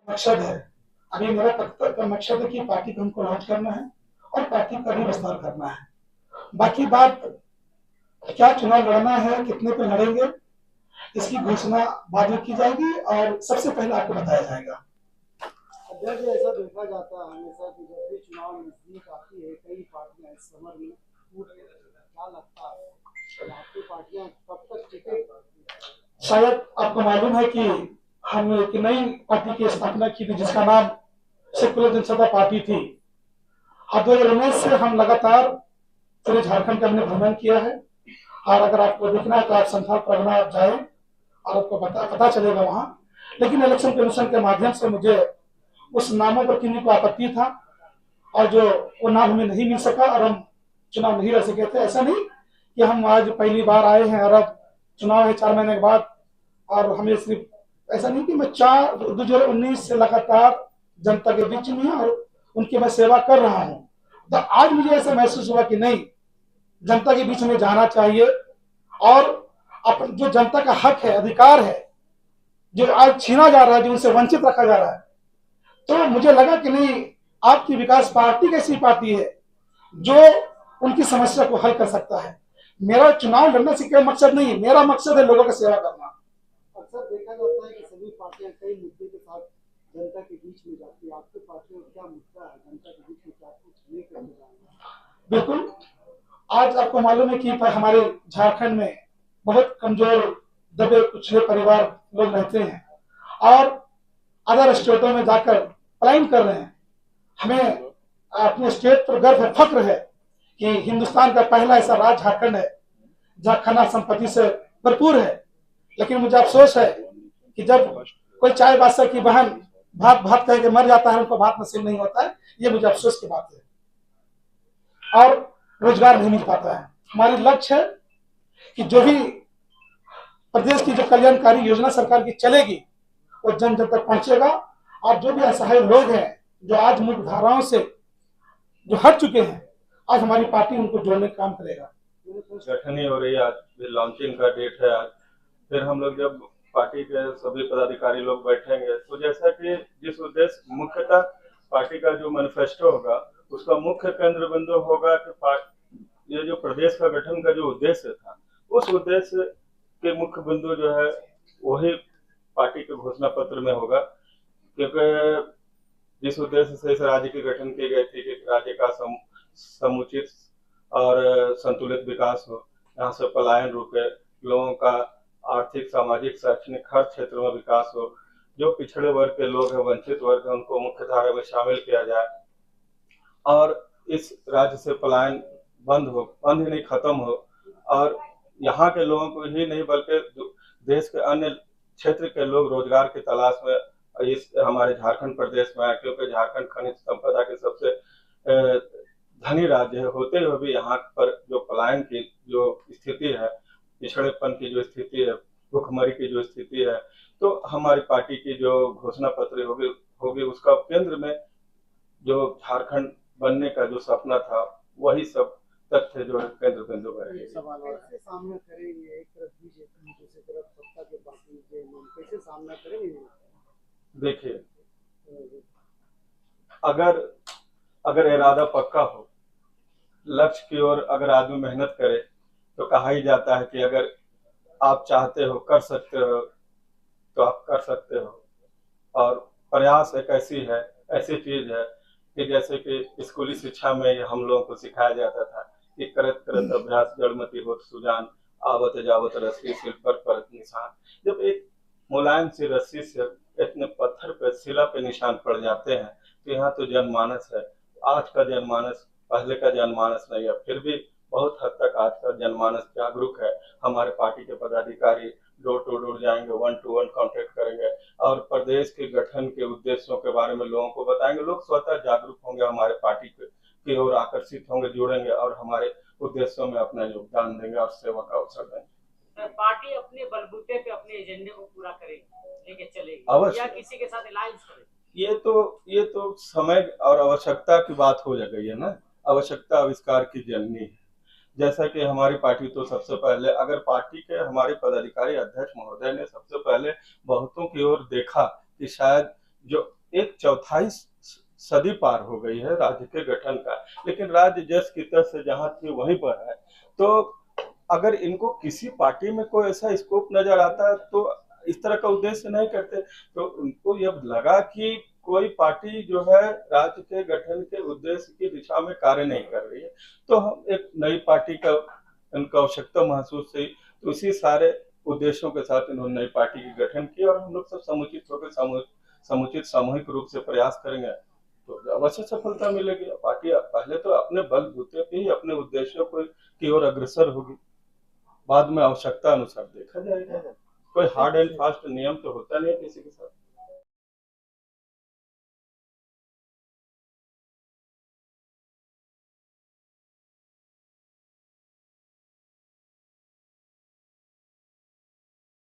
मकसद है। अभी मेरा तब का मकसद है कि पार्टी को हमको लॉन्च करना है और पार्टी का भी विस्तार करना है। बाकी बात क्या चुनाव लड़ना है, कितने पे लड़ेंगे, इसकी घोषणा बाद में की जाएगी और सबसे पहले आपको बताया जाएगा। अध्यक्ष, ऐसा देखा जाता है हमेशा कि जब भी चुनाव नजदीक आती है कई पार्टियां इस समर में टूट जाती हैं। क्या लगता है आपकी पार्टियां कब तक टिकेगी? शायद आपको मालूम है कि हम एक नई पार्टी की स्थापना की थी जिसका नाम सेकुलर जनता पार्टी थी। अब 2019 से हम लगातार पूरे झारखंड का हमने भ्रमण किया है और अगर आपको देखना है तो आप संथाल परगना आप जाए और आपको पता चलेगा वहां। लेकिन इलेक्शन कमीशन के माध्यम से मुझे उस नामों पर किन्हीं को आपत्ति था और जो वो नाम हमें नहीं मिल सका और हम चुनाव नहीं लड़ सके थे। ऐसा नहीं कि हम आज पहली बार आए हैं और अब चुनाव है 4 महीने के बाद और हमें सिर्फ ऐसा नहीं कि मैं 2019 से लगातार जनता के बीच में और उनकी मैं सेवा कर रहा हूँ। तो आज मुझे ऐसा महसूस हुआ कि नहीं, जनता के बीच में जाना चाहिए और अपन जो जनता का हक है, अधिकार है, जो आज छीना जा रहा है, जो उनसे वंचित रखा जा रहा है, तो मुझे लगा कि नहीं, आपकी विकास पार्टी कैसी पार्टी है जो उनकी समस्या को हल कर सकता है। मेरा चुनाव लड़ने से कोई मकसद नहीं है, मेरा मकसद है लोगों की सेवा करना। अक्सर देखा जाता है कि सभी पार्टियां कई मुद्दे के साथ जनता के बीच में जाती है। आपकी पार्टी में क्या मुद्दा है जनता के बीच में, क्या कुछ लेकर के जाना? बिल्कुल, आज आपको मालूम है कि हमारे झारखंड में बहुत कमजोर दबे कुचले परिवार लोग रहते हैं और अदर स्टेटों में जाकर पलायन कर रहे हैं। हमें अपने स्टेट पर गर्व है, फक्र है कि हिंदुस्तान का पहला ऐसा राज्य झारखंड है जहाँ खाना संपत्ति से भरपूर है। लेकिन मुझे अफसोस है कि जब कोई चाय बादशाह की बहन भात भात कह के मर जाता है, उनको भात नसीब नहीं होता है, ये मुझे अफसोस की बात है। और रोजगार नहीं मिल पाता है। हमारी लक्ष्य है कि जो भी प्रदेश की जो कल्याणकारी योजना सरकार की चलेगी वो जन जन तक पहुंचेगा और जो भी असहाय लोग हैं जो आज मुख्य धाराओं से जो हट चुके हैं, आज हमारी पार्टी उनको जोड़ने का काम करेगा। गठन ही हो रही है, आज फिर लॉन्चिंग का डेट है आज। फिर हम लोग जब पार्टी के सभी पदाधिकारी लोग बैठेंगे तो जैसा कि जिस उद्देश्य मुख्यतः पार्टी का जो मैनिफेस्टो होगा उसका मुख्य केंद्र बिंदु होगा कि ये जो प्रदेश का गठन का जो उद्देश्य था उस उद्देश्य के मुख्य बिंदु जो है वही पार्टी के घोषणा पत्र में होगा। क्योंकि जिस उद्देश्य से इस राज्य की गठन की गई थी कि राज्य का समुचित और संतुलित विकास हो, यहाँ से पलायन रुके, लोगों का आर्थिक, सामाजिक, शैक्षणिक हर क्षेत्र में विकास हो, जो पिछड़े वर्ग के लोग हैं, वंचित वर्ग है, उनको मुख्य धारा में शामिल किया जाए और इस राज्य से पलायन बंद ही नहीं, खत्म हो और यहाँ के लोगों को ही नहीं बल्कि देश के अन्य क्षेत्र के लोग रोजगार की तलाश में इस हमारे झारखंड प्रदेश में आए। क्योंकि झारखंड खनिज संपदा के सबसे धनी राज्य है, होते हुए भी यहाँ पर जो पलायन की जो स्थिति है, पिछड़ेपन की जो स्थिति है, भुखमरी की जो स्थिति है, तो हमारी पार्टी की जो घोषणा पत्र होगी उसका केंद्र में जो झारखंड बनने का जो सपना था वही सब तथ्य जो है केंद्र बिंदु ये सवाल कैसे सामना करेंगे? एक तरफ बीजेपी, दूसरी तरफ सत्ता के बाकी कैसे सामना करेंगे? देखिए, अगर इरादा पक्का हो, लक्ष्य की ओर अगर आदमी मेहनत करे तो कहा ही जाता है कि अगर आप चाहते हो, कर सकते हो तो आप कर सकते हो। और प्रयास एक ऐसी चीज है कि जैसे कि स्कूली शिक्षा में हम लोगों को सिखाया जाता था कि करत करत अभ्यास जड़मति होत सुजान, आवत जावत रस्सी सिल पर परत निशान। जब एक मुलायम सी रस्सी से इतने पत्थर पे, शिला पे निशान पड़ जाते हैं तो यहाँ तो जनमानस है। आज का जनमानस पहले का जनमानस नहीं है, फिर भी बहुत हद तक आज का जनमानस जागरूक है। हमारे पार्टी के पदाधिकारी डोर टू डोर जाएंगे, 1-to-1 कॉन्टेक्ट करेंगे और प्रदेश के गठन के उद्देश्यों के बारे में लोगों को बताएंगे। लोग स्वतः जागरूक होंगे, हमारे पार्टी की ओर आकर्षित होंगे, जुड़ेंगे और हमारे उद्देश्यों में अपना योगदान देंगे और सेवा का अवसर देंगे। पार्टी अपने बलबूते पे अपने एजेंडे को पूरा करेगी, लेके चलेगी अवश्य। या किसी के साथ अलायंस करेगी? ये तो समय और आवश्यकता की बात हो गई है ना। आवश्यकता आविष्कार की जननी है। जैसा कि हमारी पार्टी तो सबसे पहले, अगर पार्टी के हमारे पदाधिकारी अध्यक्ष महोदय ने सबसे पहले बहुतों की ओर देखा कि शायद जो एक चौथाई सदी पार हो गई है राज्य के गठन का, लेकिन राज्य जस की तस से जहां थी वहीं पर है। तो अगर इनको किसी पार्टी में कोई ऐसा स्कोप नजर आता है तो इस तरह का उद्देश्य नहीं करते। तो उनको ये लगा कि कोई पार्टी जो है राज्य के गठन के उद्देश्य की दिशा में कार्य नहीं कर रही है, तो हम एक नई पार्टी का उनका आवश्यकता महसूस हुई। तो इसी सारे उद्देश्यों के साथ इन्होंने नई पार्टी की गठन की और हम लोग सब समुचित होकर समुचित सामूहिक रूप से प्रयास करेंगे तो अवश्य सफलता मिलेगी। पार्टी पहले तो अपने बलबूते पे ही अपने उद्देश्यों को की ओर अग्रसर होगी, बाद में आवश्यकता अनुसार देखा जाएगा। कोई हार्ड एंड फास्ट नियम तो होता नहीं किसी के साथ।